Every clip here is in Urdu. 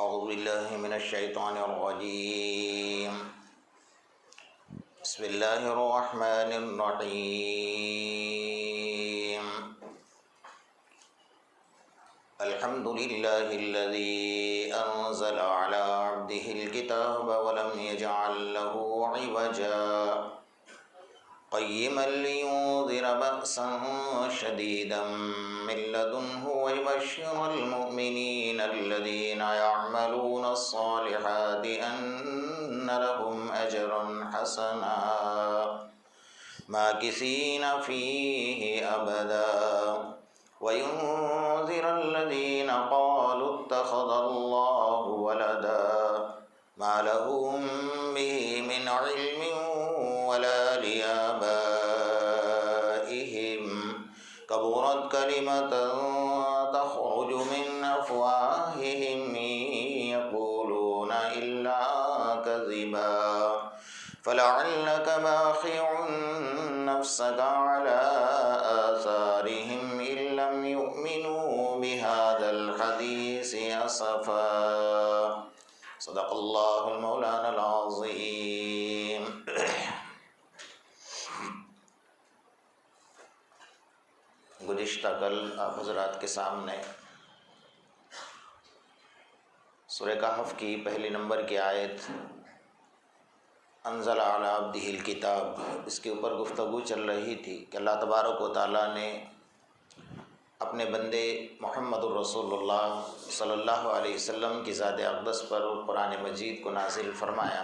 أعوذ بالله من الشيطان الرجيم. بسم الله الرحمن الرحيم. الحمد لله الذي أنزل على عبده الكتاب ولم يجعل له عوجا قيما لينذر بأسا شديدا من لدنه ويبشر المؤمنين الذين يعملون الصالحات أن لهم أجرا حسنا ماكثين فيه أبدا وينذر الذين قالوا اتخذ الله ولدا ما لهم به من علم ولا لآبائهم كبرت كلمة تخرج من أفواههم إن يقولون إلا كذبا فلعلك باخع نفسك على آثارهم إن لم يؤمنوا بهذا الحديث أسفا. صدق الله المولانا العظيم. گزشتہ کل آپ حضرات کے سامنے سورہ کہف کی پہلی نمبر کی آیت انزل علی عبدہ الکتاب، اس کے اوپر گفتگو چل رہی تھی کہ اللہ تبارک و تعالیٰ نے اپنے بندے محمد الرسول اللہ صلی اللہ علیہ وسلم کی ذات اقدس پر قرآن مجید کو نازل فرمایا.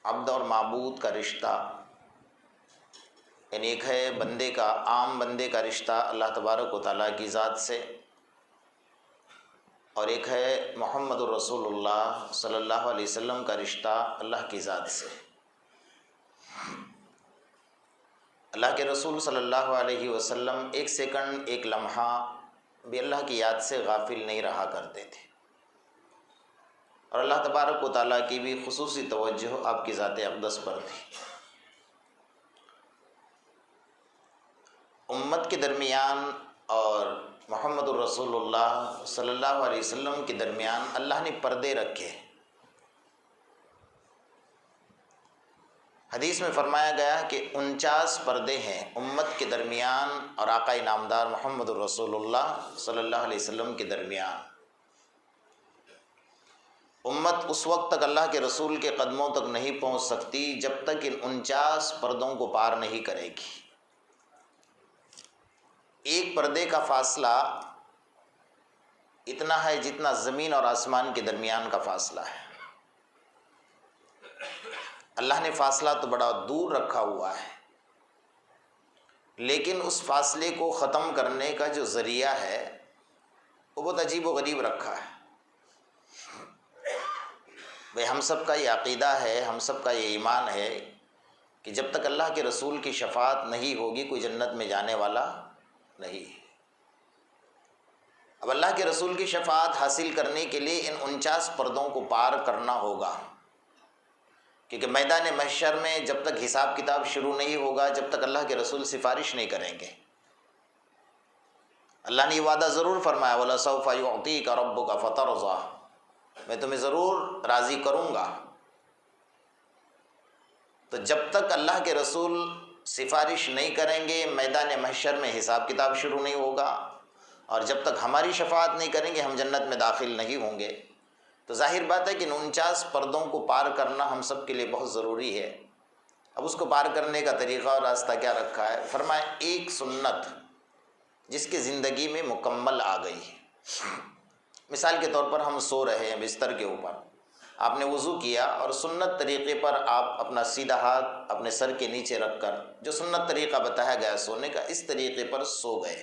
عبد اور معبود کا رشتہ، یعنی ایک ہے بندے کا، عام بندے کا رشتہ اللہ تبارک و تعالیٰ کی ذات سے، اور ایک ہے محمد الرسول اللہ صلی اللہ علیہ وسلم کا رشتہ اللہ کی ذات سے. اللہ کے رسول صلی اللہ علیہ وسلم ایک سیکنڈ، ایک لمحہ بھی اللہ کی یاد سے غافل نہیں رہا کرتے تھے، اور اللہ تبارک و تعالیٰ کی بھی خصوصی توجہ آپ کی ذات اقدس پر تھی. امت کے درمیان اور محمد الرسول اللہ صلی اللہ علیہ وسلم کے درمیان اللہ نے پردے رکھے. حدیث میں فرمایا گیا کہ 49 پردے ہیں امت کے درمیان اور آقا نامدار محمد الرسول اللہ صلی اللہ علیہ وسلم کے درمیان. امت اس وقت تک اللہ کے رسول کے قدموں تک نہیں پہنچ سکتی جب تک ان 49 پردوں کو پار نہیں کرے گی. ایک پردے کا فاصلہ اتنا ہے جتنا زمین اور آسمان کے درمیان کا فاصلہ ہے. اللہ نے فاصلہ تو بڑا دور رکھا ہوا ہے، لیکن اس فاصلے کو ختم کرنے کا جو ذریعہ ہے وہ بہت عجیب و غریب رکھا ہے. بھئی ہم سب کا یہ عقیدہ ہے، ہم سب کا یہ ایمان ہے کہ جب تک اللہ کے رسول کی شفاعت نہیں ہوگی کوئی جنت میں جانے والا نہیں. اب اللہ کے رسول کی شفاعت حاصل کرنے کے لیے ان 49 پردوں کو پار کرنا ہوگا، کیونکہ میدان محشر میں جب تک حساب کتاب شروع نہیں ہوگا، جب تک اللہ کے رسول سفارش نہیں کریں گے. اللہ نے یہ وعدہ ضرور فرمایا وَلَسَوْفَ يُعْطِيكَ رَبُّكَ فَتَرْضَىٰ، میں تمہیں ضرور راضی کروں گا. تو جب تک اللہ کے رسول سفارش نہیں کریں گے، میدان محشر میں حساب کتاب شروع نہیں ہوگا، اور جب تک ہماری شفاعت نہیں کریں گے ہم جنت میں داخل نہیں ہوں گے. تو ظاہر بات ہے کہ 49 پردوں کو پار کرنا ہم سب کے لیے بہت ضروری ہے. اب اس کو پار کرنے کا طریقہ اور راستہ کیا رکھا ہے؟ فرمایا ایک سنت جس کی زندگی میں مکمل آ گئی ہے. مثال کے طور پر ہم سو رہے ہیں بستر کے اوپر، آپ نے وضو کیا اور سنت طریقے پر آپ اپنا سیدھا ہاتھ اپنے سر کے نیچے رکھ کر جو سنت طریقہ بتایا گیا سونے کا، اس طریقے پر سو گئے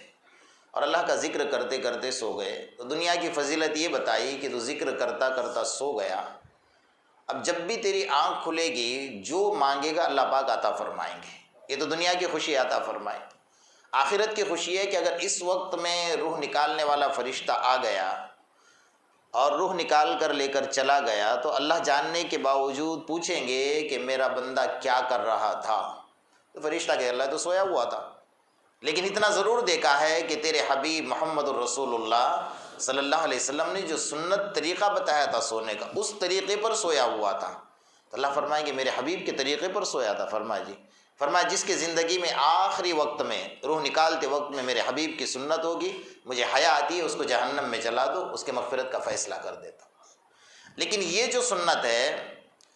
اور اللہ کا ذکر کرتے کرتے سو گئے. تو دنیا کی فضیلت یہ بتائی کہ تو ذکر کرتا کرتا سو گیا، اب جب بھی تیری آنکھ کھلے گی جو مانگے گا اللہ پاک عطا فرمائیں گے. یہ تو دنیا کی خوشی عطا فرمائے. آخرت کی خوشی ہے کہ اگر اس وقت میں روح نکالنے والا فرشتہ آ گیا اور روح نکال کر لے کر چلا گیا تو اللہ جاننے کے باوجود پوچھیں گے کہ میرا بندہ کیا کر رہا تھا؟ تو فرشتہ کہ اللہ تو سویا ہوا تھا. لیکن اتنا ضرور دیکھا ہے کہ تیرے حبیب محمد الرسول اللہ صلی اللہ علیہ وسلم نے جو سنت طریقہ بتایا تھا سونے کا، اس طریقے پر سویا ہوا تھا۔ تو اللہ فرمائیں کہ میرے حبیب کے طریقے پر سویا تھا۔ فرمایا جی، فرمایا جس کے زندگی میں آخری وقت میں روح نکالتے وقت میں میرے حبیب کی سنت ہوگی، مجھے حیا آتی ہے اس کو جہنم میں جلا دو، اس کے مغفرت کا فیصلہ کر دیتا۔ لیکن یہ جو سنت ہے،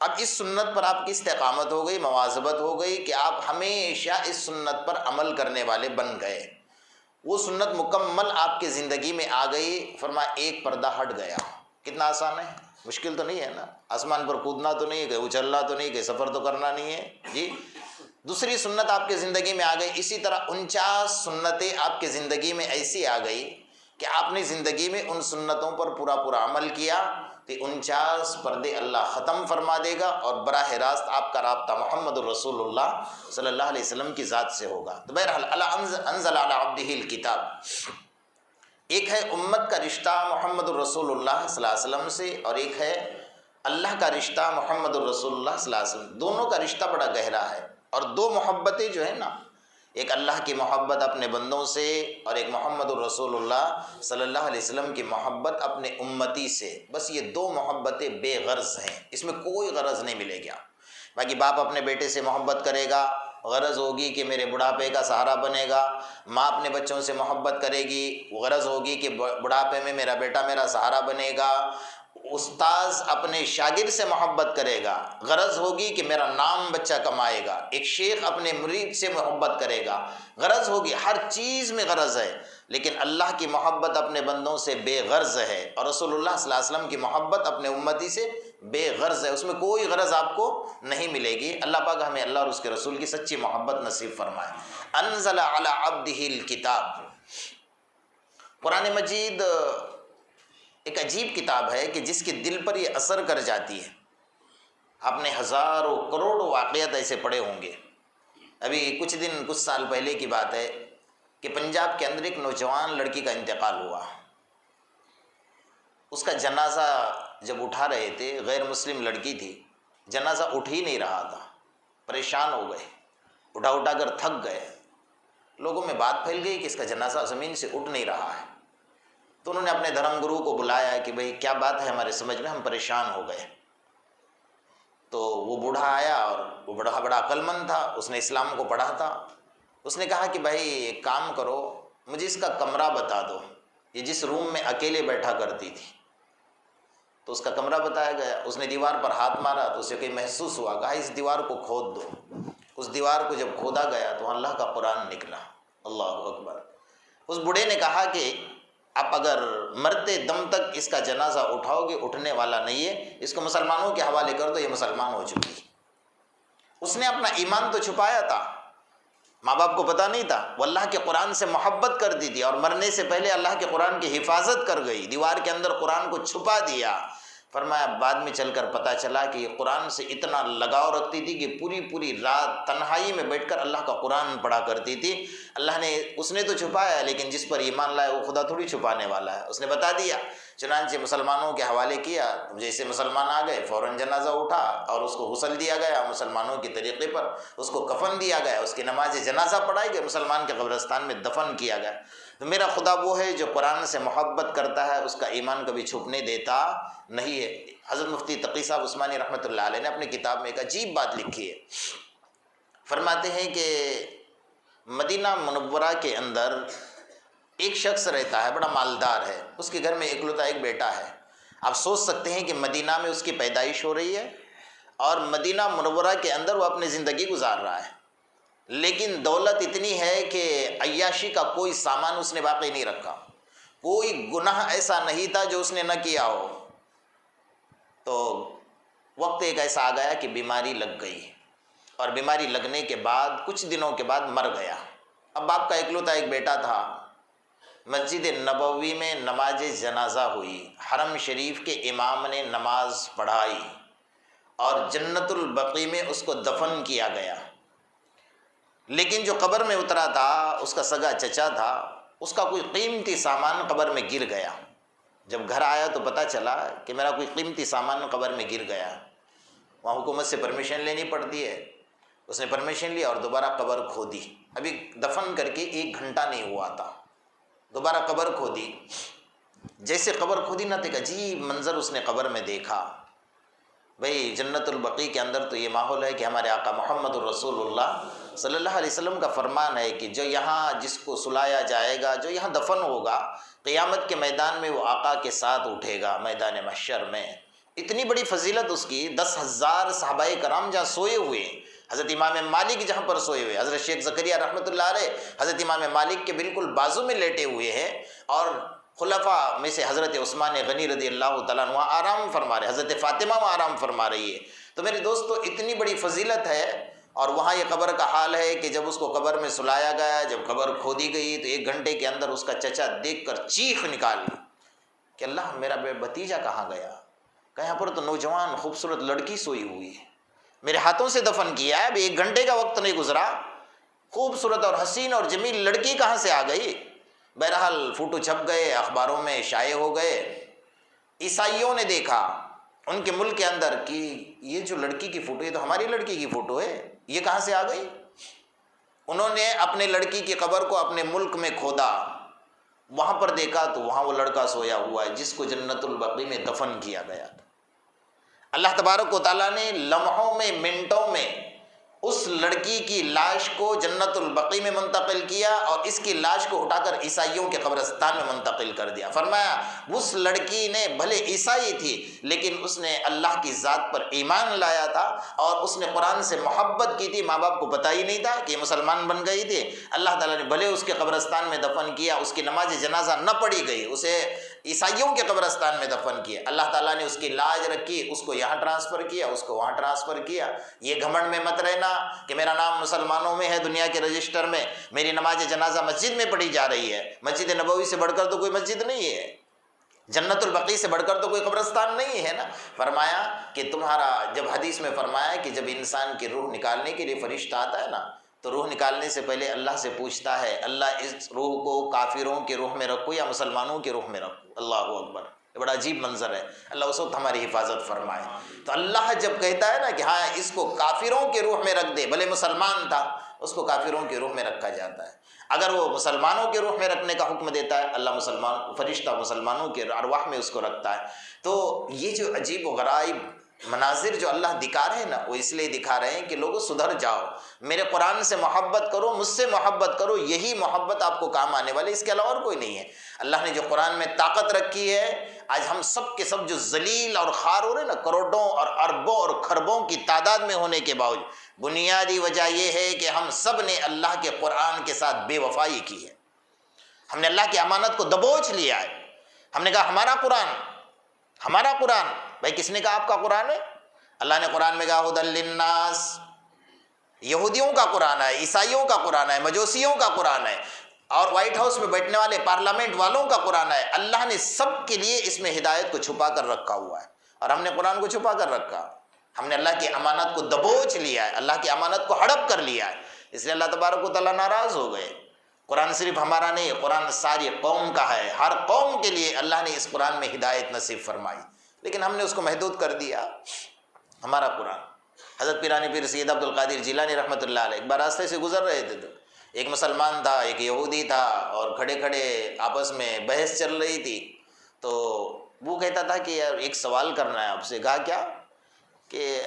اب اس سنت پر آپ کی استقامت ہو گئی، مواظبت ہو گئی کہ آپ ہمیشہ اس سنت پر عمل کرنے والے بن گئے، وہ سنت مکمل آپ کی زندگی میں آ گئی۔ فرمایا ایک پردہ ہٹ گیا۔ کتنا آسان ہے، مشکل تو نہیں ہے نا، آسمان پر کودنا تو نہیں ہے، کہ اچھلنا تو نہیں، کہ سفر تو کرنا نہیں ہے جی۔ دوسری سنت آپ کی زندگی میں آ گئی۔ اسی طرح 49 سنتیں آپ کی زندگی میں ایسی آ گئی کہ آپ نے زندگی میں ان سنتوں پر پورا عمل کیا تو 49 پردے اللہ ختم فرما دے گا، اور براہ راست آپ کا رابطہ محمد الرسول اللہ صلی اللہ علیہ وسلم کی ذات سے ہوگا۔ تو بہرحال اللہ انزل علی عبدہ الکتاب، ایک ہے امت کا رشتہ محمد الرسول اللہ صلی اللہ علیہ وسلم سے، اور ایک ہے اللہ کا رشتہ محمد الرسول اللہ صلی اللہ علیہ وسلم۔ دونوں کا رشتہ بڑا گہرا ہے، اور دو محبتیں جو ہے نا، ایک اللہ کی محبت اپنے بندوں سے، اور ایک محمد الرسول اللہ صلی اللہ علیہ وسلم کی محبت اپنے امتی سے، بس یہ دو محبتیں بے غرض ہیں، اس میں کوئی غرض نہیں ملے گا۔ باقی باپ اپنے بیٹے سے محبت کرے گا، غرض ہوگی کہ میرے بڑھاپے کا سہارا بنے گا، ماں اپنے بچوں سے محبت کرے گی، غرض ہوگی کہ بڑھاپے میں میرا بیٹا میرا سہارا بنے گا، استاذ اپنے شاگرد سے محبت کرے گا، غرض ہوگی کہ میرا نام بچہ کمائے گا، ایک شیخ اپنے مرید سے محبت کرے گا، غرض ہوگی، ہر چیز میں غرض ہے، لیکن اللہ کی محبت اپنے بندوں سے بے غرض ہے، اور رسول اللہ صلی اللہ علیہ وسلم کی محبت اپنے امتی سے بے غرض ہے، اس میں کوئی غرض آپ کو نہیں ملے گی۔ اللہ پاک ہمیں اللہ اور اس کے رسول کی سچی محبت نصیب فرمائے۔ انزل علی عبدہ الکتاب، قرآن مجید ایک عجیب کتاب ہے کہ جس کے دل پر یہ اثر کر جاتی ہے۔ آپ نے ہزاروں کروڑوں واقعات ایسے پڑھے ہوں گے۔ ابھی کچھ سال پہلے کی بات ہے کہ پنجاب کے اندر ایک نوجوان لڑکی کا انتقال ہوا۔ اس کا جنازہ جب اٹھا رہے تھے، غیر مسلم لڑکی تھی، جنازہ اٹھ ہی نہیں رہا تھا، پریشان ہو گئے، اٹھا کر تھک گئے، لوگوں میں بات پھیل گئی کہ اس کا جنازہ زمین سے اٹھ نہیں رہا ہے۔ تو انہوں نے اپنے دھرم گرو کو بلایا کہ بھئی کیا بات ہے ہمارے سمجھ میں، ہم پریشان ہو گئے۔ تو وہ بوڑھا آیا، اور وہ بڑا عقل مند تھا، اس نے اسلام کو پڑھا تھا۔ اس نے کہا کہ بھائی ایک کام کرو، مجھے اس کا کمرہ بتا دو، یہ جس روم میں اکیلے بیٹھا کرتی تھی۔ تو اس کا کمرہ بتایا گیا، اس نے دیوار پر ہاتھ مارا تو اسے کوئی محسوس ہوا، کہا اس دیوار کو کھود دو۔ اس دیوار کو جب کھودا گیا تو اللہ کا قرآن نکلا۔ اللہ اکبر۔ اس بوڑھے نے کہا کہ آپ اگر مرتے دم تک اس کا جنازہ اٹھاؤ گے، اٹھنے والا نہیں ہے، اس کو مسلمانوں کے حوالے کر دو، یہ مسلمان ہو چکی۔ اس نے اپنا ایمان تو چھپایا تھا، ماں باپ کو پتہ نہیں تھا، وہ اللہ کے قرآن سے محبت کرتی تھی، اور مرنے سے پہلے اللہ کے قرآن کی حفاظت کر گئی، دیوار کے اندر قرآن کو چھپا دیا۔ فرمایا بعد میں چل کر پتہ چلا کہ یہ قرآن سے اتنا لگاؤ رکھتی تھی کہ پوری رات تنہائی میں بیٹھ کر اللہ کا قرآن پڑھا کرتی تھی۔ اللہ نے، اس نے تو چھپایا، لیکن جس پر ایمان لائے وہ خدا تھوڑی چھپانے والا ہے، اس نے بتا دیا۔ چنانچہ مسلمانوں کے حوالے کیا، جیسے مسلمان آ گئے فوراً جنازہ اٹھا اور اس کو غسل دیا گیا مسلمانوں کے طریقے پر، اس کو کفن دیا گیا، اس کی نماز جنازہ پڑھائی گئی، مسلمان کے قبرستان میں دفن کیا گیا۔ تو میرا خدا وہ ہے جو قرآن سے محبت کرتا ہے، اس کا ایمان کبھی چھپنے دیتا نہیں ہے۔ حضرت مفتی تقی صاحب عثمانی رحمۃ اللہ علیہ نے اپنی کتاب میں ایک عجیب بات لکھی ہے۔ فرماتے ہیں کہ مدینہ منورہ کے اندر ایک شخص رہتا ہے، بڑا مالدار ہے، اس کے گھر میں اکلوتا ایک بیٹا ہے۔ آپ سوچ سکتے ہیں کہ مدینہ میں اس کی پیدائش ہو رہی ہے، اور مدینہ منورہ کے اندر وہ اپنی زندگی گزار رہا ہے، لیکن دولت اتنی ہے کہ عیاشی کا کوئی سامان اس نے باقی نہیں رکھا، کوئی گناہ ایسا نہیں تھا جو اس نے نہ کیا ہو۔ تو وقت ایک ایسا آ گیا کہ بیماری لگ گئی، اور بیماری لگنے کے بعد کچھ دنوں کے بعد مر گیا۔ اب باپ کا اکلوتا ایک بیٹا تھا، مسجد نبوی میں نماز جنازہ ہوئی، حرم شریف کے امام نے نماز پڑھائی، اور جنت البقیع میں اس کو دفن کیا گیا۔ لیکن جو قبر میں اترا تھا، اس کا سگا چچا تھا، اس کا کوئی قیمتی سامان قبر میں گر گیا۔ جب گھر آیا تو پتہ چلا کہ میرا کوئی قیمتی سامان قبر میں گر گیا۔ وہاں حکومت سے پرمیشن لینی پڑتی ہے، اس نے پرمیشن لی اور دوبارہ قبر کھودی. ابھی دفن کر کے 1 گھنٹہ نہیں ہوا تھا، دوبارہ قبر کھودی. جیسے قبر کھودی نہ تو ایک عجیب منظر اس نے قبر میں دیکھا. بھئی جنت البقیع کے اندر تو یہ ماحول ہے کہ ہمارے آقا محمد الرسول اللہ صلی اللہ علیہ وسلم کا فرمان ہے کہ جو یہاں جس کو سلایا جائے گا، جو یہاں دفن ہوگا، قیامت کے میدان میں وہ آقا کے ساتھ اٹھے گا میدان محشر میں. اتنی بڑی فضیلت اس کی. 10,000 صحابہ کرام جہاں سوئے ہوئے، حضرت امام مالک جہاں پر سوئے ہوئے، حضرت شیخ زکریہ رحمۃ اللہ علیہ حضرت امام مالک کے بالکل بازو میں لیٹے ہوئے ہیں، اور خلفاء میں سے حضرت عثمان غنی رضی اللہ تعالیٰ عنہ آرام فرما رہے، حضرت فاطمہ آرام فرما رہی ہے. تو میرے دوستو اتنی بڑی فضیلت ہے. اور وہاں یہ قبر کا حال ہے کہ جب اس کو قبر میں سلایا گیا، جب قبر کھودی گئی تو 1 گھنٹے کے اندر اس کا چچا دیکھ کر چیخ نکالی کہ اللہ میرا بھتیجا کہاں گیا؟ کہ یہاں پر تو نوجوان خوبصورت لڑکی سوئی ہوئی ہے، میرے ہاتھوں سے دفن کیا ہے، ابھی 1 گھنٹے کا وقت نہیں گزرا، خوبصورت اور حسین اور جمیل لڑکی کہاں سے آ گئی؟ بہرحال فوٹو چھپ گئے، اخباروں میں شائع ہو گئے. عیسائیوں نے دیکھا ان کے ملک کے اندر کہ یہ جو لڑکی کی فوٹو، یہ تو ہماری لڑکی کی فوٹو ہے، یہ کہاں سے آ گئی؟ انہوں نے اپنے لڑکی کی قبر کو اپنے ملک میں کھودا، وہاں پر دیکھا تو وہاں وہ لڑکا سویا ہوا ہے جس کو جنت البقیع میں دفن کیا گیا تھا. اللہ تبارک و تعالیٰ نے لمحوں میں، منٹوں میں اس لڑکی کی لاش کو جنت البقیع میں منتقل کیا اور اس کی لاش کو اٹھا کر عیسائیوں کے قبرستان میں منتقل کر دیا. فرمایا اس لڑکی نے بھلے عیسائی تھی لیکن اس نے اللہ کی ذات پر ایمان لایا تھا اور اس نے قرآن سے محبت کی تھی. ماں باپ کو پتہ ہی نہیں تھا کہ یہ مسلمان بن گئی تھی. اللہ تعالیٰ نے بھلے اس کے قبرستان میں دفن کیا، اس کی نماز جنازہ نہ پڑھی گئی، اسے عیسائیوں کے قبرستان میں دفن کیا. اللہ تعالیٰ نے اس کی لاج رکھی، اس کو یہاں ٹرانسفر کیا، اس کو وہاں ٹرانسفر کیا. یہ گھمنڈ میں مت رہنا کہ میرا نام مسلمانوں میں ہے، دنیا کے رجسٹر میں میری نماز جنازہ مسجد میں پڑھی جا رہی ہے. مسجد نبوی سے بڑھ کر تو کوئی مسجد نہیں ہے، جنت البقیع سے بڑھ کر تو کوئی قبرستان نہیں ہے نا. فرمایا کہ تمہارا، جب حدیث میں فرمایا کہ جب انسان کی روح نکالنے کے لیے فرشتہ آتا ہے نا تو روح نکالنے سے پہلے اللہ سے پوچھتا ہے، اللہ اس روح کو کافروں کی روح میں رکھو یا مسلمانوں کی روح میں رکھو؟ اللہ اکبر. یہ بڑا عجیب منظر ہے. اللہ اس وقت ہماری حفاظت فرمائے. تو اللہ جب کہتا ہے نا کہ ہاں اس کو کافروں کے روح میں رکھ دے، بھلے مسلمان تھا، اس کو کافروں کے روح میں رکھا جاتا ہے. اگر وہ مسلمانوں کے روح میں رکھنے کا حکم دیتا ہے، اللہ مسلمان فرشتہ مسلمانوں کے ارواح میں اس کو رکھتا ہے. تو یہ جو عجیب و غرائب مناظر جو اللہ دکھا رہے ہیں نا، وہ اس لیے دکھا رہے ہیں کہ لوگوں سدھر جاؤ، میرے قرآن سے محبت کرو، مجھ سے محبت کرو، یہی محبت آپ کو کام آنے والی، اس کے علاوہ اور کوئی نہیں ہے. اللہ نے جو قرآن میں طاقت رکھی ہے، آج ہم سب کے سب جو ذلیل اور خوار ہو رہے ہیں نا، کروڑوں اور اربوں اور کھربوں کی تعداد میں ہونے کے باوجود، بنیادی وجہ یہ ہے کہ ہم سب نے اللہ کے قرآن کے ساتھ بے وفائی کی ہے. ہم نے اللہ کی امانت کو دبوچ لیا ہے. ہم نے کہا ہمارا قرآن، ہمارا قرآن. بھائی کس نے کہا آپ کا قرآن ہے؟ اللہ نے قرآن میں کہا ھدی للناس. یہودیوں کا قرآن ہے، عیسائیوں کا قرآن ہے، مجوسیوں کا قرآن ہے، اور وائٹ ہاؤس میں بیٹھنے والے پارلیمنٹ والوں کا قرآن ہے. اللہ نے سب کے لیے اس میں ہدایت کو چھپا کر رکھا ہوا ہے، اور ہم نے قرآن کو چھپا کر رکھا. ہم نے اللہ کی امانت کو دبوچ لیا ہے، اللہ کی امانت کو ہڑپ کر لیا ہے. اس لیے اللہ تبارک و تعالیٰ ناراض ہو گئے. قرآن صرف ہمارا نہیں، قرآن ساری قوم کا ہے. ہر قوم کے لیے اللہ نے اس قرآن میں ہدایت نصیب فرمائی، لیکن ہم نے اس کو محدود کر دیا. ہمارا قرآن. حضرت پیرانی پیر سید عبد القادر جیلانی رحمۃ اللہ علیہ ایک بار راستے سے گزر رہے تھے تو ایک مسلمان تھا، ایک یہودی تھا، اور کھڑے کھڑے آپس میں بحث چل رہی تھی. تو وہ کہتا تھا کہ یار ایک سوال کرنا ہے آپ سے. کہا کیا؟ کہ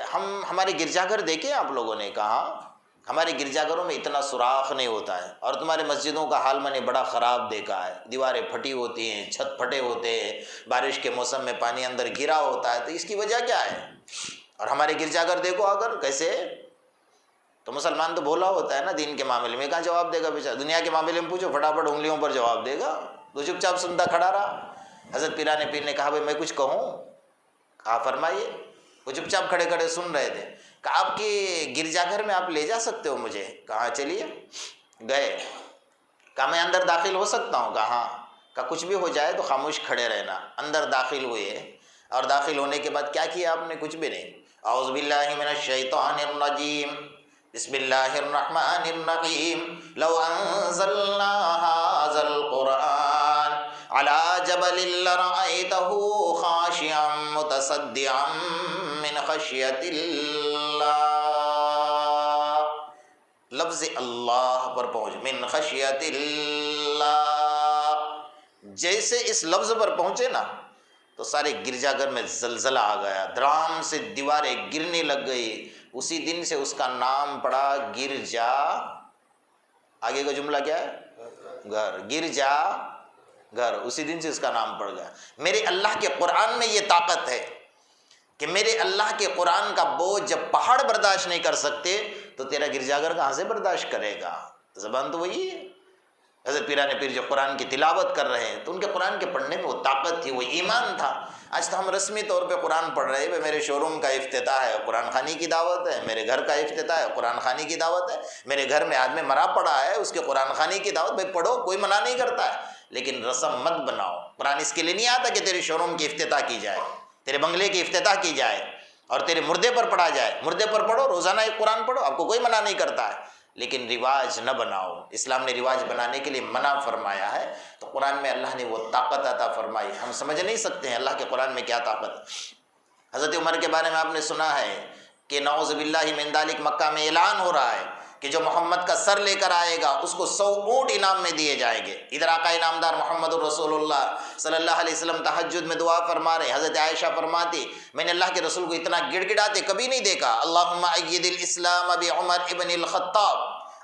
ہمارے گرجا گھر دیکھے آپ لوگوں نے؟ کہا ہمارے گرجا گھروں میں اتنا سوراخ نہیں ہوتا ہے، اور تمہارے مسجدوں کا حال میں نے بڑا خراب دیکھا ہے. دیواریں پھٹی ہوتی ہیں، چھت پھٹے ہوتے ہیں، بارش کے موسم میں پانی اندر گرا ہوتا ہے. تو اس کی وجہ کیا ہے؟ اور ہمارے گرجا گھر دیکھو اگر کیسے. تو مسلمان تو بولا ہوتا ہے نا دین کے معاملے میں، کہاں جواب دے گا بیچارہ؟ دنیا کے معاملے میں پوچھو فٹافٹ انگلیوں پر جواب دے گا. تو چپ چاپ سنتا کھڑا رہا. حضرت پیرانے پیر نے کہا بھائی میں کچھ کہوں؟ کہا فرمائیے. وہ چپ چاپ کھڑے کھڑے سن رہے تھے. کہا آپ کے گرجا گھر میں آپ لے جا سکتے ہو مجھے؟ کہا چلیے. گئے. کہا میں اندر داخل ہو سکتا ہوں؟ کہا ہاں. کہا کچھ بھی ہو جائے تو خاموش کھڑے رہنا. اندر داخل ہوئے، اور داخل ہونے کے بعد کیا کیا آپ نے؟ کچھ بھی نہیں. اعوذ باللہ من الشیطان الرجیم، بسم اللہ الرحمن الرحیم. لو انزلنا هذا القرآن على جبل لرأيته خاشعا متصدعا من خشية الله. لفظ اللہ پر پہنچ، من خشیت اللہ، جیسے اس لفظ پر پہنچے نا تو سارے گرجا گھر میں زلزلہ آ گیا، دھڑام سے دیواریں گرنے لگ گئی۔ اسی دن سے اس کا نام پڑا گرجا، آگے کا جملہ کیا ہے؟ گھر، گرجا گھر، اسی دن سے اس کا نام پڑ گیا۔ میرے اللہ کے قرآن میں یہ طاقت ہے کہ میرے اللہ کے قرآن کا بوجھ جب پہاڑ برداشت نہیں کر سکتے تو تیرا گرجا گھر کہاں سے برداشت کرے گا؟ زبان تو وہی ہے۔ حضرت پیران پیر جو قرآن کی تلاوت کر رہے ہیں تو ان کے قرآن کے پڑھنے میں وہ طاقت تھی، وہ ایمان تھا۔ آج تو ہم رسمی طور پہ قرآن پڑھ رہے ہیں، میرے شو روم کا افتتاح ہے، قرآن خوانی کی دعوت ہے، میرے گھر کا افتتاح ہے، قرآن خوانی کی دعوت ہے، میرے گھر میں آدمی مرا پڑا ہے، اس کے قرآن خوانی کی دعوت۔ بھائی پڑھو، کوئی منع نہیں کرتا ہے، لیکن رسم مت بناؤ۔ قرآن اس کے لیے نہیں آتا کہ تیرے شو روم کی افتتاح کی جائے، تیرے بنگلے کی افتتاح کی جائے اور تیرے مردے پر پڑھا جائے۔ مردے پر پڑھو، روزانہ ایک قرآن پڑھو، آپ کو کوئی منع نہیں کرتا ہے، لیکن رواج نہ بناؤ۔ اسلام نے رواج بنانے کے لیے منع فرمایا ہے، تو قرآن میں اللہ نے وہ طاقت عطا فرمائی، ہم سمجھ نہیں سکتے ہیں اللہ کے قرآن میں کیا طاقت ہے۔ حضرت عمر کے بارے میں آپ نے سنا ہے کہ نعوذ باللہ من ذالک مکہ میں اعلان ہو رہا ہے کہ جو محمد کا سر لے کر آئے گا اس کو 100 اونٹ انعام میں دیے جائیں گے۔ ادھر آقا انعامدار محمد الرسول اللہ صلی اللہ علیہ وسلم تہجد میں دعا فرما رہے ہیں۔ حضرت عائشہ فرماتی میں نے اللہ کے رسول کو اتنا گڑ گڑاتے کبھی نہیں دیکھا۔ اللہم ایید الاسلام بعمر ابن الخطاب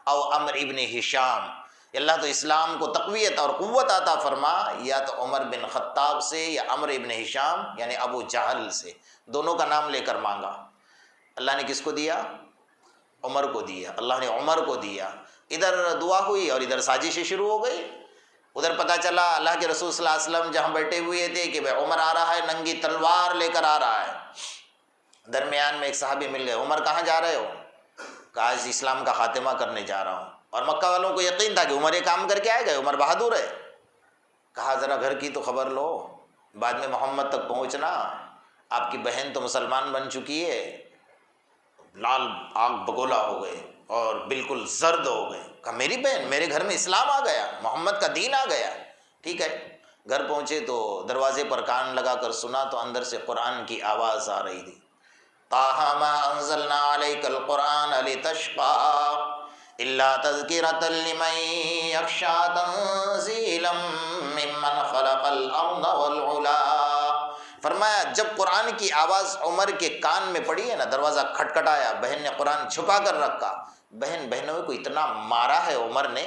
او عمر ابن ہشام، اللہ تو اسلام کو تقویت اور قوت عطا فرما یا تو عمر بن خطاب سے یا عمر ابن ہشام یعنی ابو جہل سے، دونوں کا نام لے کر مانگا۔ اللہ نے کس کو دیا؟ عمر کو دیا، اللہ نے عمر کو دیا۔ ادھر دعا ہوئی اور ادھر سازشیں شروع ہو گئی۔ ادھر پتہ چلا اللہ کے رسول صلی اللہ علیہ وسلم جہاں بیٹھے ہوئے تھے کہ بھائی عمر آ رہا ہے، ننگی تلوار لے کر آ رہا ہے۔ درمیان میں ایک صحابی مل گئے، عمر کہاں جا رہے ہو؟ کہا آج اسلام کا خاتمہ کرنے جا رہا ہوں۔ اور مکہ والوں کو یقین تھا کہ عمر یہ کام کر کے آئے گئے، عمر بہادر ہے۔ کہا ذرا گھر کی تو خبر لو، بعد میں محمد تک پہنچنا، آپ کی بہن تو مسلمان بن چکی ہے۔ لال آگ بگولا ہو گئے اور بالکل زرد ہو گئے۔ کہا میری بہن، میرے گھر میں اسلام آ گیا، محمد کا دین آ گیا۔ ٹھیک ہے، گھر پہنچے تو دروازے پر کان لگا کر سنا تو اندر سے قرآن کی آواز آ رہی تھی، طٰہٰ مَا أَنزَلْنَا عَلَيْكَ الْقُرْآنَ لِتَشْقَىٰ إِلَّا تَذْكِرَةً لِمَن يَخْشَىٰ تَنزِيلًا مِّمَّنْ خَلَقَ الْأَرْضَ وَالْعُلَىٰ۔ فرمایا جب قرآن کی آواز عمر کے کان میں پڑی ہے نا، دروازہ کھٹکھٹایا، بہن نے قرآن چھپا کر رکھا۔ بہنوں کو اتنا مارا ہے عمر نے،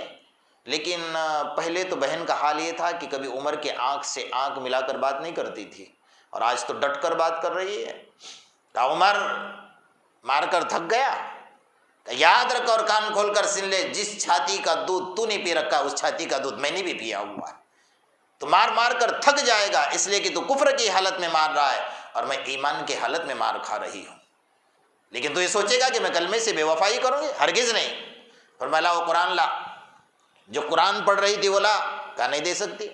لیکن پہلے تو بہن کا حال یہ تھا کہ کبھی عمر کے آنکھ سے آنکھ ملا کر بات نہیں کرتی تھی، اور آج تو ڈٹ کر بات کر رہی ہے۔ کہا عمر مار کر تھک گیا؟ کہ یاد رکھ اور کان کھول کر سن لے، جس چھاتی کا دودھ تو نہیں پی رکھا اس چھاتی کا دودھ میں نے بھی پیا ہوا ہے۔ تو مار مار کر تھک جائے گا، اس لیے کہ تو کفر کی حالت میں مار رہا ہے اور میں ایمان کی حالت میں مار کھا رہی ہوں۔ لیکن تو یہ سوچے گا کہ میں کلمے سے بے وفائی کروں گی؟ ہرگز نہیں۔ فرمایا لا وہ قرآن لا، جو قرآن پڑھ رہی تھی وہ لا، کہا نہیں دے سکتی۔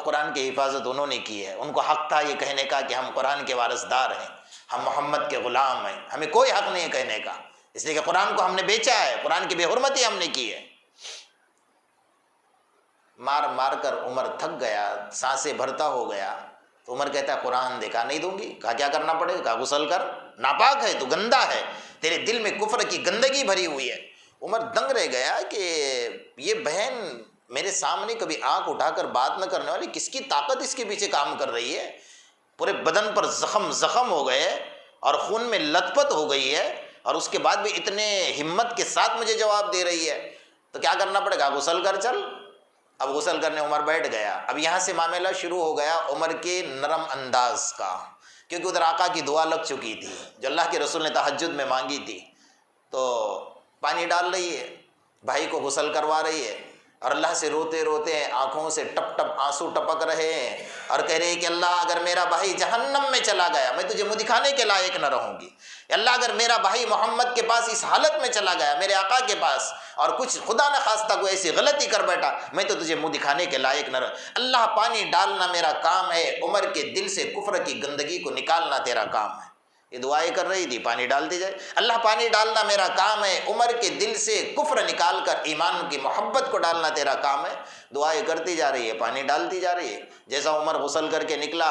قرآن کی حفاظت انہوں نے کی ہے، ان کو حق تھا یہ کہنے کا کہ ہم قرآن کے وارثدار ہیں، ہم محمد کے غلام ہیں، ہمیں کوئی حق نہیں ہے کہنے کا، اس لیے کہ قرآن کو ہم نے بیچا ہے، قرآن کی بے حرمتی ہم نے کی ہے۔ مار مار کر عمر تھک گیا، سانسیں بھرتا ہو گیا، تو عمر کہتا ہے قرآن دے، کہا نہیں دوں گی۔ کہا کیا کرنا پڑے گا؟ کہا غسل کر، ناپاک ہے تو، گندا ہے، تیرے دل میں کفر کی گندگی بھری ہوئی ہے۔ عمر دنگ رہ گیا کہ یہ بہن میرے سامنے کبھی آنکھ اٹھا کر بات نہ کرنے والی، کس کی طاقت اس کے پیچھے کام کر رہی ہے؟ پورے بدن پر زخم ہو گئے اور خون میں لت پت ہو گئی ہے، اور اس کے بعد بھی اتنے ہمت کے ساتھ مجھے جواب دے رہی ہے، تو کیا کرنا پڑے گا؟ غسل کر چل۔ اب غسل کرنے عمر بیٹھ گیا۔ اب یہاں سے معاملہ شروع ہو گیا عمر کے نرم انداز کا، کیونکہ ادھر آقا کی دعا لگ چکی تھی جو اللہ کے رسول نے تہجد میں مانگی تھی، تو پانی ڈال رہی ہے، بھائی کو غسل کروا رہی ہے، اور اللہ سے روتے روتے آنکھوں سے ٹپ ٹپ آنسو ٹپک رہے ہیں، اور کہہ رہے ہیں کہ اللہ اگر میرا بھائی جہنم میں چلا گیا میں تجھے منہ دکھانے کے لائق نہ رہوں گی۔ اللہ اگر میرا بھائی محمد کے پاس اس حالت میں چلا گیا، میرے آقا کے پاس، اور کچھ خدا نہ خواستہ کوئی ایسی غلطی کر بیٹھا، میں تو تجھے منہ دکھانے کے لائق نہ رہوں۔ اللہ پانی ڈالنا میرا کام ہے، عمر کے دل سے کفر کی گندگی کو نکالنا تیرا کام ہے۔ یہ دعائیں کر رہی تھی، پانی ڈالتی جائے، اللہ پانی ڈالنا میرا کام ہے، عمر کے دل سے کفر نکال کر ایمان کی محبت کو ڈالنا تیرا کام ہے، دعائیں کرتی جا رہی ہے، پانی ڈالتی جا رہی ہے۔ جیسا عمر غسل کر کے نکلا،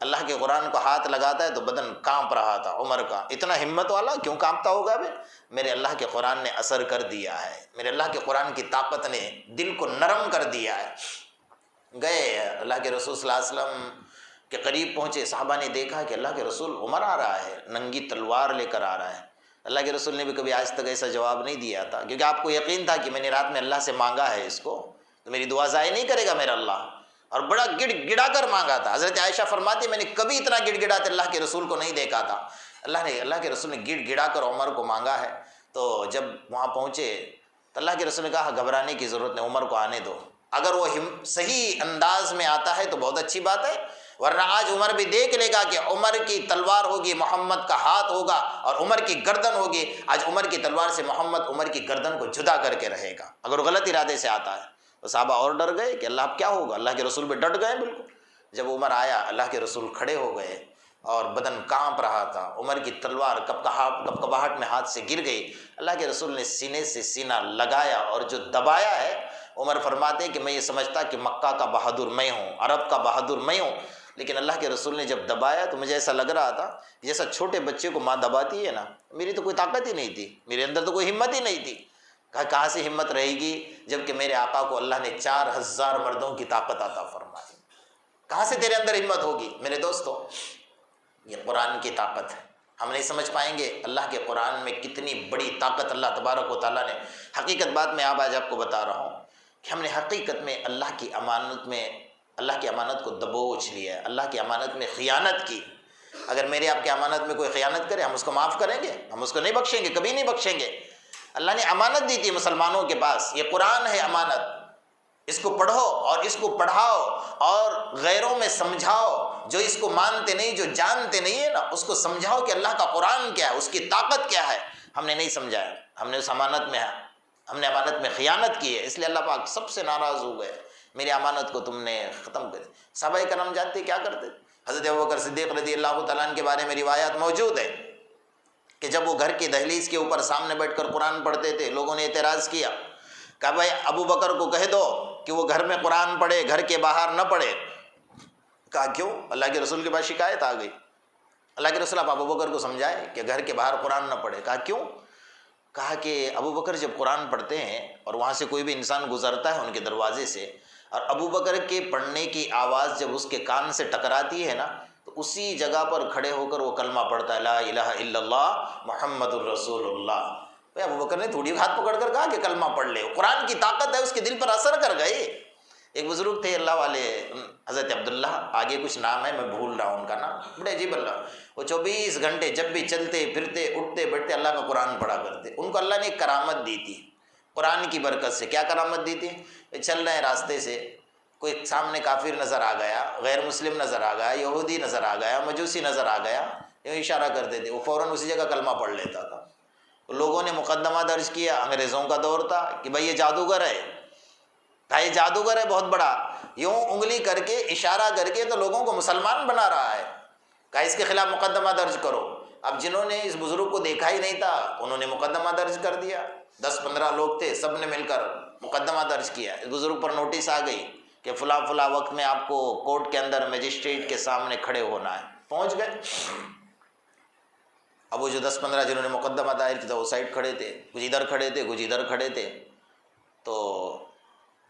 اللہ کے قرآن کو ہاتھ لگاتا ہے تو بدن کانپ رہا تھا عمر کا، اتنا ہمت والا کیوں کانپتا ہوگا بھائی؟ میرے اللہ کے قرآن نے اثر کر دیا ہے، میرے اللہ کے قرآن کی طاقت نے دل کو نرم کر دیا ہے۔ گئے اللہ کے رسول صلی اللہ علیہ وسلم کے قریب پہنچے، صحابہ نے دیکھا کہ اللہ کے رسول عمر آ رہا ہے، ننگی تلوار لے کر آ رہا ہے۔ اللہ کے رسول نے بھی کبھی آج تک ایسا جواب نہیں دیا تھا، کیونکہ آپ کو یقین تھا کہ میں نے رات میں اللہ سے مانگا ہے اس کو، تو میری دعا ضائع نہیں کرے گا میرا اللہ، اور بڑا گڑ گڑا کر مانگا تھا۔ حضرت عائشہ فرماتی میں نے کبھی اتنا گڑ گڑاتے اللہ کے رسول کو نہیں دیکھا تھا۔ اللہ کے رسول نے گڑ گڑا کر عمر کو مانگا ہے۔ تو جب وہاں پہنچے تو اللہ کے رسول نے کہا گھبرانے کی ضرورت نہیں، عمر کو آنے دو، اگر وہ صحیح انداز میں آتا ہے تو بہت اچھی بات ہے، ورنہ آج عمر بھی دیکھ لے گا کہ عمر کی تلوار ہوگی، محمد کا ہاتھ ہوگا، اور عمر کی گردن ہوگی۔ آج عمر کی تلوار سے محمد عمر کی گردن کو جدا کر کے رہے گا اگر وہ غلط ارادے سے آتا ہے۔ تو صحابہ اور ڈر گئے کہ اللہ اب کیا ہوگا، اللہ کے رسول بھی ڈٹ گئے بالکل۔ جب عمر آیا اللہ کے رسول کھڑے ہو گئے اور بدن کانپ رہا تھا، عمر کی تلوار کپکپاہٹ میں ہاتھ سے گر گئی، اللہ کے رسول نے سینے سے سینہ لگایا اور جو دبایا ہے، عمر فرماتے ہیں کہ میں یہ سمجھتا کہ مکہ کا بہادر میں ہوں، عرب کا بہادر میں ہوں، لیکن اللہ کے رسول نے جب دبایا تو مجھے ایسا لگ رہا تھا جیسا چھوٹے بچے کو ماں دباتی ہے نا، میری تو کوئی طاقت ہی نہیں تھی، میرے اندر تو کوئی ہمت ہی نہیں تھی۔ کہاں سے ہمت رہے گی جب کہ میرے آقا کو اللہ نے 4000 مردوں کی طاقت عطا فرمائی، کہاں سے تیرے اندر ہمت ہوگی؟ میرے دوستو، یہ قرآن کی طاقت ہے، ہم نہیں سمجھ پائیں گے اللہ کے قرآن میں کتنی بڑی طاقت اللہ تبارک و تعالیٰ نے۔ حقیقت بات میں آج آپ کو بتا رہا ہوں کہ ہم نے حقیقت میں اللہ کی امانت کو دبوچ لیا ہے، اللہ کی امانت میں خیانت کی۔ اگر میرے آپ کی امانت میں کوئی خیانت کرے ہم اس کو معاف کریں گے؟ ہم اس کو نہیں بخشیں گے، کبھی نہیں بخشیں گے۔ اللہ نے امانت دی تھی مسلمانوں کے پاس، یہ قرآن ہے امانت، اس کو پڑھو اور اس کو پڑھاؤ اور غیروں میں سمجھاؤ، جو اس کو مانتے نہیں، جو جانتے نہیں ہے نا، اس کو سمجھاؤ کہ اللہ کا قرآن کیا ہے، اس کی طاقت کیا ہے۔ ہم نے نہیں سمجھایا، ہم نے امانت میں خیانت کی ہے، اس لیے اللہ پاک سب سے ناراض ہو گئے، میری امانت کو تم نے ختم کر دیا۔ صحابہ کرام جانتے کیا کرتے؟ حضرت ابوبکر صدیق رضی اللہ تعالیٰ عنہ کے بارے میں روایات موجود ہے کہ جب وہ گھر کی دہلیز کے اوپر سامنے بیٹھ کر قرآن پڑھتے تھے، لوگوں نے اعتراض کیا، کہا بھائی ابو بکر کو کہہ دو کہ وہ گھر میں قرآن پڑھے، گھر کے باہر نہ پڑھے۔ کہا کیوں؟ اللہ کے رسول کے پاس شکایت آ گئی۔ اللہ کے رسول آپ ابو بکر کو سمجھائے کہ گھر کے باہر قرآن نہ پڑھے۔ کہا کیوں؟ کہا کہ ابو بکر جب قرآن پڑھتے ہیں اور وہاں سے کوئی بھی انسان گزرتا ہے ان کے دروازے سے، اور ابو بکر کے پڑھنے کی آواز جب اس کے کان سے ٹکراتی ہے نا، تو اسی جگہ پر کھڑے ہو کر وہ کلمہ پڑھتا ہے، لا الہ الا اللہ محمد الرسول اللہ۔ بھائی ابو بکر نے تھوڑی ہاتھ پکڑ کر کہا کہ کلمہ پڑھ لے، قرآن کی طاقت ہے، اس کے دل پر اثر کر گئی۔ ایک بزرگ تھے اللہ والے، حضرت عبداللہ، آگے کچھ نام ہے میں بھول رہا ہوں ان کا نام، بڑے عجیب اللہ، وہ 24 گھنٹے جب بھی چلتے پھرتے اٹھتے بیٹھتے اللہ کا قرآن پڑھا کرتے۔ ان کو اللہ نے ایک کرامت دی تھی قرآن کی برکت سے۔ کیا کرامت دی تھی؟ چل رہے ہیں راستے سے، کوئی سامنے کافر نظر آ گیا، غیر مسلم نظر آ گیا، یہودی نظر آ گیا، مجوسی نظر آ گیا، یہ اشارہ کرتے تھے، وہ فوراً اسی جگہ کلمہ پڑھ لیتا تھا۔ لوگوں نے مقدمہ درج کیا، انگریزوں کا دور تھا کہ بھائی یہ جادوگر ہے، کہا یہ جادوگر ہے بہت بڑا، یوں انگلی کر کے اشارہ کر کے تو لوگوں کو مسلمان بنا رہا ہے، کہا اس کے خلاف مقدمہ درج کرو۔ اب جنہوں نے اس بزرگ کو دیکھا ہی نہیں تھا انہوں نے مقدمہ درج کر دیا، 10-15 لوگ تھے، سب نے مل کر مقدمہ درج کیا۔ اس بزرگ پر نوٹس آ گئی کہ فلاں فلاں وقت میں آپ کو کورٹ کے اندر مجسٹریٹ کے سامنے کھڑے ہونا ہے۔ پہنچ گئے۔ اب وہ جو 10-15 جنہوں نے مقدمہ دائر کیا تھا وہ سائڈ کھڑے تھے، کچھ ادھر کھڑے تھے، کچھ ادھر کھڑے تھے۔ تو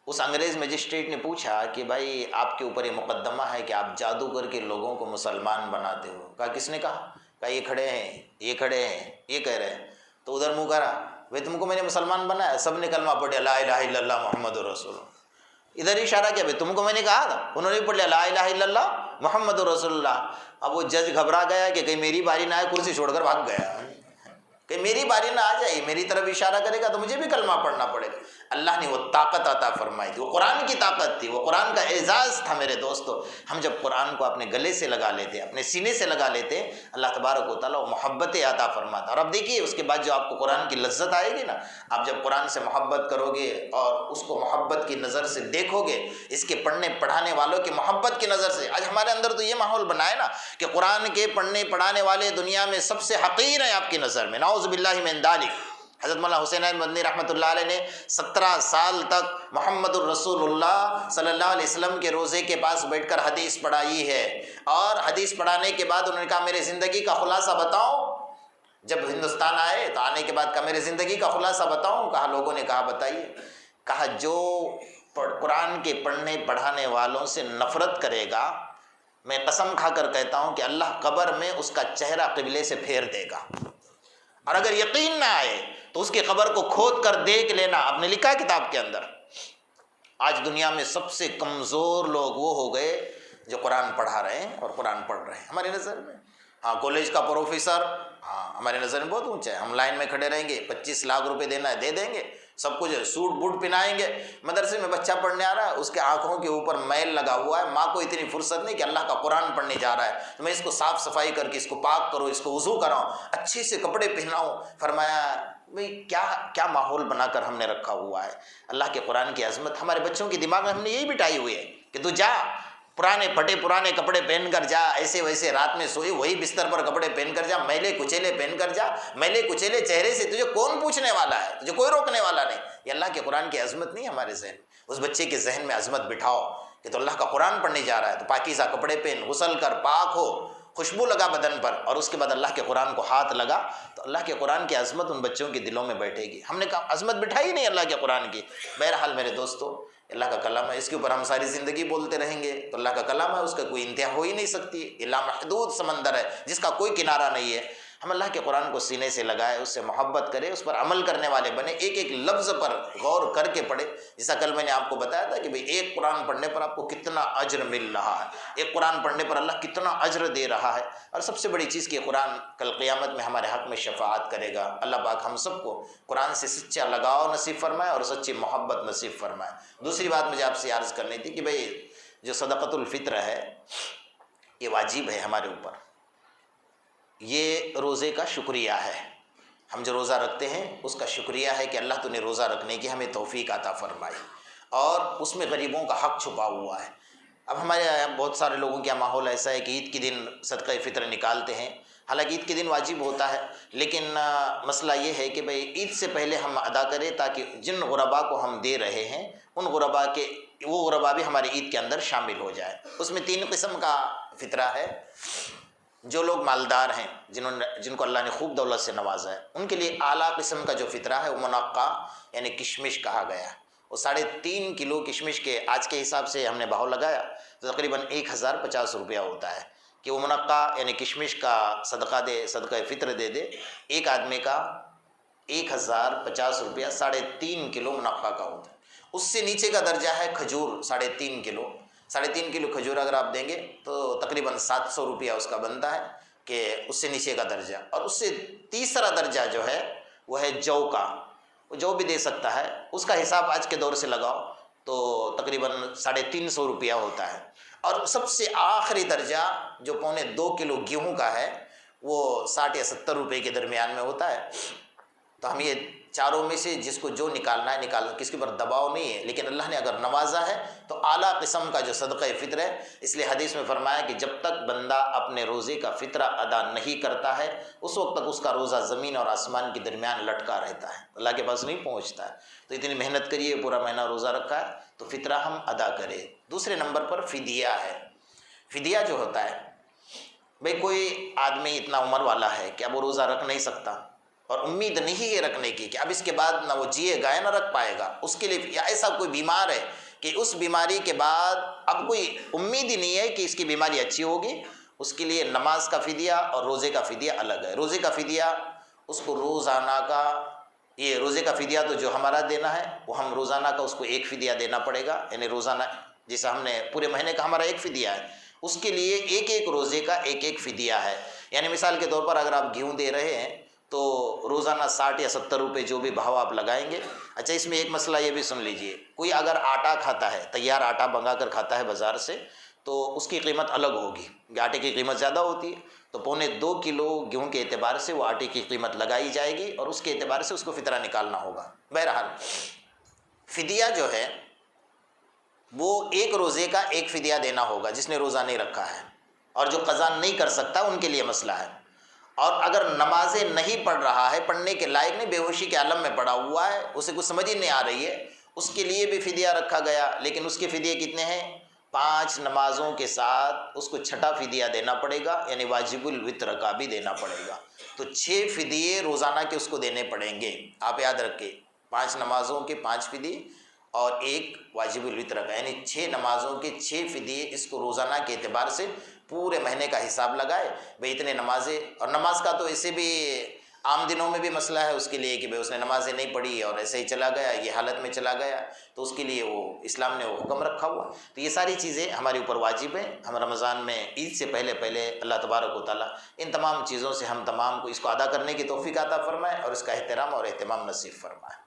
اس انگریز مجسٹریٹ نے پوچھا کہ بھائی آپ کے اوپر یہ مقدمہ ہے کہ آپ جادو کر کے لوگوں کو مسلمان بناتے ہو۔ کہا کس نے کہا؟ کہا یہ کھڑے ہیں، یہ کھڑے ہیں، یہ کہہ رہے ہیں۔ تو ادھر منہ کرا، بھائی تم کو میں نے مسلمان بنایا؟ سب نے کلمہ پڑھ لیا، لا الہ الا اللہ محمد رسول اللہ۔ ادھر اشارہ کیا، بھائی تم کو میں نے کہا تھا؟ انہوں نے پڑھ لیا لا الہ الا اللہ محمد رسول اللہ۔ اب وہ جج گھبرا گیا کہ کہیں میری باری نہ آئے، کرسی چھوڑ کر بھاگ گیا، کہ میری باری نہ آ جائے، میری طرف اشارہ کرے گا تو مجھے بھی کلمہ پڑھنا پڑے گا۔ اللہ نے وہ طاقت عطا فرمائی تھی، وہ قرآن کی طاقت تھی، وہ قرآن کا اعزاز تھا میرے دوستو۔ ہم جب قرآن کو اپنے گلے سے لگا لیتے، اپنے سینے سے لگا لیتے، اللہ تبارک و تعالیٰ وہ محبت عطا فرماتا۔ اور اب دیکھیے اس کے بعد جو آپ کو قرآن کی لذت آئے گی نا، آپ جب قرآن سے محبت کرو گے اور اس کو محبت کی نظر سے دیکھو گے، اس کے پڑھنے پڑھانے والوں کی محبت کی نظر سے۔ آج ہمارے اندر تو یہ ماحول بنا ہے نا کہ قرآن کے پڑھنے پڑھانے والے دنیا میں سب سے حقیر ہیں آپ کی نظر میں، نعوذ باللہ من ذالک۔ حضرت مولانا حسین احمد مدنی رحمۃ اللہ علیہ نے 17 سال تک محمد الرسول اللہ صلی اللہ علیہ وسلم کے روزے کے پاس بیٹھ کر حدیث پڑھائی ہے، اور حدیث پڑھانے کے بعد انہوں نے کہا میرے زندگی کا خلاصہ بتاؤ۔ جب ہندوستان آئے تو آنے کے بعد کہا میرے زندگی کا خلاصہ بتاؤں۔ کہا لوگوں نے کہا بتائیے۔ کہا جو قرآن کے پڑھنے پڑھانے والوں سے نفرت کرے گا، میں قسم کھا کر کہتا ہوں کہ اللہ قبر میں اس کا چہرہ قبلے سے پھیر دے گا، اور اگر یقین نہ آئے تو اس کی قبر کو کھود کر دیکھ لینا۔ آپ نے لکھا کتاب کے اندر، آج دنیا میں سب سے کمزور لوگ وہ ہو گئے جو قرآن پڑھا رہے ہیں اور قرآن پڑھ رہے ہیں ہماری نظر میں۔ ہاں کالج کا پروفیسر، ہاں ہمارے نظر میں بہت اونچا ہے، ہم لائن میں کھڑے رہیں گے، 25 لاکھ روپے دینا ہے دے دیں گے، سب کچھ سوٹ بوٹ پہنائیں گے۔ مدرسے میں بچہ پڑھنے آ رہا ہے، اس کے آنکھوں کے اوپر میل لگا ہوا ہے، ماں کو اتنی فرصت نہیں کہ اللہ کا قرآن پڑھنے جا رہا ہے تو میں اس کو صاف صفائی کر کے اس کو پاک کروں، اس کو وضو کراؤں، اچھے سے کپڑے پہناؤں۔ فرمایا بھئی کیا ماحول بنا کر ہم نے رکھا ہوا ہے۔ اللہ کے قرآن کی عظمت ہمارے بچوں کے دماغ میں ہم نے یہی بٹھائی ہوئی ہے کہ تو جا پرانے پھٹے پرانے کپڑے پہن کر جا، ایسے ویسے رات میں سوئی وہی بستر پر کپڑے پہن کر جا، میلے کچیلے پہن کر جا، میلے کچیلے چہرے سے تجھے کون پوچھنے والا ہے، تجھے کوئی روکنے والا نہیں۔ یہ اللہ کے قرآن کی عظمت نہیں ہمارے ذہن میں۔ اس بچے کے ذہن میں عظمت بٹھاؤ کہ تو اللہ کا قرآن پڑھنے جا رہا ہے تو پاکیزہ کپڑے پہن، غسل کر، پاک ہو، خوشبو لگا بدن پر، اور اس کے بعد اللہ کے قرآن کو ہاتھ لگا تو اللہ کے قرآن کی عظمت ان بچوں کے دلوں میں بیٹھے گی۔ ہم نے کہا عظمت بٹھائی نہیں اللہ کے قرآن کی۔ بہرحال میرے دوستو، اللہ کا کلام ہے، اس کے اوپر ہم ساری زندگی بولتے رہیں گے تو اللہ کا کلام ہے، اس کا کوئی انتہا ہو ہی نہیں سکتی، یہ لامحدود سمندر ہے جس کا کوئی کنارہ نہیں ہے۔ ہم اللہ کے قرآن کو سینے سے لگائے، اس سے محبت کرے، اس پر عمل کرنے والے بنے، ایک ایک لفظ پر غور کر کے پڑھے۔ جیسا کل میں نے آپ کو بتایا تھا کہ بھئی ایک قرآن پڑھنے پر آپ کو کتنا اجر مل رہا ہے، ایک قرآن پڑھنے پر اللہ کتنا اجر دے رہا ہے، اور سب سے بڑی چیز کہ قرآن کل قیامت میں ہمارے حق میں شفاعت کرے گا۔ اللہ پاک ہم سب کو قرآن سے سچا لگاؤ نصیب فرمائے اور سچی محبت نصیب فرمائے۔ دوسری بات مجھے آپ سے عرض کرنی تھی کہ بھئی جو صدقۃ الفطر ہے یہ واجب ہے ہمارے اوپر، یہ روزے کا شکریہ ہے۔ ہم جو روزہ رکھتے ہیں اس کا شکریہ ہے کہ اللہ تو نے روزہ رکھنے کی ہمیں توفیق عطا فرمائی، اور اس میں غریبوں کا حق چھپا ہوا ہے۔ اب ہمارے یہاں بہت سارے لوگوں کا ماحول ایسا ہے کہ عید کے دن صدقہ فطر نکالتے ہیں، حالانکہ عید کے دن واجب ہوتا ہے، لیکن مسئلہ یہ ہے کہ بھئی عید سے پہلے ہم ادا کریں تاکہ جن غربا کو ہم دے رہے ہیں ان غربا کے وہ غربا بھی ہمارے عید کے اندر شامل ہو جائے۔ اس میں 3 قسم کا فطرہ ہے۔ جو لوگ مالدار ہیں، جن کو اللہ نے خوب دولت سے نوازا ہے، ان کے لیے اعلیٰ قسم کا جو فطرہ ہے وہ منقع یعنی کشمش کہا گیا ہے۔ وہ 3.5 کلو کشمش کے آج کے حساب سے ہم نے بھاؤ لگایا تو تقریباً 1050 روپیہ ہوتا ہے کہ وہ منقع یعنی کشمش کا صدقہ دے، صدقہ فطر دے دے۔ ایک آدمی کا 1050 روپیہ 3.5 کلو منقع کا ہوتا ہے۔ اس سے نیچے کا درجہ ہے کھجور 3.5 کلو۔ 3.5 کلو کھجور اگر آپ دیں گے تو تقریباً 700 روپیہ اس کا بنتا ہے کہ اس سے نیچے کا درجہ۔ اور اس سے تیسرا درجہ جو ہے وہ ہے جو کا، وہ جو بھی دے سکتا ہے، اس کا حساب آج کے دور سے لگاؤ تو تقریباً 350 روپیہ ہوتا ہے۔ اور سب سے آخری درجہ جو 1.25 کلو گیہوں کا ہے وہ 60 یا 70 روپے کے درمیان میں ہوتا ہے۔ تو ہم یہ چاروں میں سے جس کو جو نکالنا ہے نکالنا، کسی کے اوپر دباؤ نہیں ہے، لیکن اللہ نے اگر نوازا ہے تو اعلیٰ قسم کا جو صدقہ فطر ہے۔ اس لیے حدیث میں فرمایا کہ جب تک بندہ اپنے روزے کا فطرہ ادا نہیں کرتا ہے اس وقت تک اس کا روزہ زمین اور آسمان کے درمیان لٹکا رہتا ہے، اللہ کے پاس نہیں پہنچتا ہے۔ تو اتنی محنت کریے، پورا مہینہ روزہ رکھا ہے تو فطرہ ہم ادا کریں۔ دوسرے نمبر پر فدیہ ہے۔ فدیہ جو ہوتا ہے، بھئی کوئی آدمی اتنا عمر والا ہے کہ اب وہ روزہ رکھ نہیں سکتا، اور امید نہیں ہے رکھنے کی کہ اب اس کے بعد نہ وہ جیے گا نہ رکھ پائے گا، اس کے لیے یا ایسا کوئی بیمار ہے کہ اس بیماری کے بعد اب کوئی امید ہی نہیں ہے کہ اس کی بیماری اچھی ہوگی، اس کے لیے نماز کا فدیہ اور روزے کا فدیہ الگ ہے۔ روزے کا فدیہ اس کو روزانہ کا، یہ روزے کا فدیہ تو جو ہمارا دینا ہے وہ ہم روزانہ کا اس کو ایک فدیہ دینا پڑے گا، یعنی روزانہ جیسا ہم نے پورے مہینے کا ہمارا ایک فدیہ ہے، اس کے لیے ایک روزے کا ایک فدیہ ہے۔ یعنی مثال کے طور پر اگر آپ گیہوں دے رہے ہیں تو روزانہ 60 یا 70 روپے جو بھی بھاؤ آپ لگائیں گے۔ اچھا، اس میں ایک مسئلہ یہ بھی سن لیجئے، کوئی اگر آٹا کھاتا ہے، تیار آٹا منگا کر کھاتا ہے بازار سے، تو اس کی قیمت الگ ہوگی، آٹے کی قیمت زیادہ ہوتی ہے، تو 2.25 کلو گیہوں کے اعتبار سے وہ آٹے کی قیمت لگائی جائے گی اور اس کے اعتبار سے اس کو فطرہ نکالنا ہوگا۔ بہرحال فدیہ جو ہے وہ ایک روزے کا ایک فدیہ دینا ہوگا جس نے روزہ نہیں رکھا ہے، اور جو قضا نہیں کر سکتا ان کے لیے مسئلہ ہے۔ اور اگر نمازیں نہیں پڑھ رہا ہے، پڑھنے کے لائق نہیں، بے ہوشی کے عالم میں پڑا ہوا ہے، اسے کچھ سمجھ ہی نہیں آ رہی ہے، اس کے لیے بھی فدیہ رکھا گیا، لیکن اس کے فدیے کتنے ہیں؟ 5 نمازوں کے ساتھ اس کو 6ٹھا فدیہ دینا پڑے گا، یعنی واجب الوتر کا بھی دینا پڑے گا۔ تو 6 فدیے روزانہ کے اس کو دینے پڑیں گے، آپ یاد رکھیں، 5 نمازوں کے 5 فدیے اور ایک واجب الوتر کا، یعنی 6 نمازوں کے 6 فدیے اس کو روزانہ کے اعتبار سے پورے مہینے کا حساب لگائے، بھئی اتنے نمازیں، اور نماز کا تو اسے بھی عام دنوں میں بھی مسئلہ ہے اس کے لیے کہ بھئی اس نے نمازیں نہیں پڑھی اور ایسے ہی چلا گیا، یہ حالت میں چلا گیا، تو اس کے لیے وہ اسلام نے وہ حکم رکھا ہوا۔ تو یہ ساری چیزیں ہمارے اوپر واجب ہیں۔ ہم رمضان میں عید سے پہلے اللہ تبارک و تعالیٰ ان تمام چیزوں سے ہم تمام کو اس کو ادا کرنے کی توفیق عطا فرمائے اور اس کا احترام اور اہتمام نصیب فرمائے۔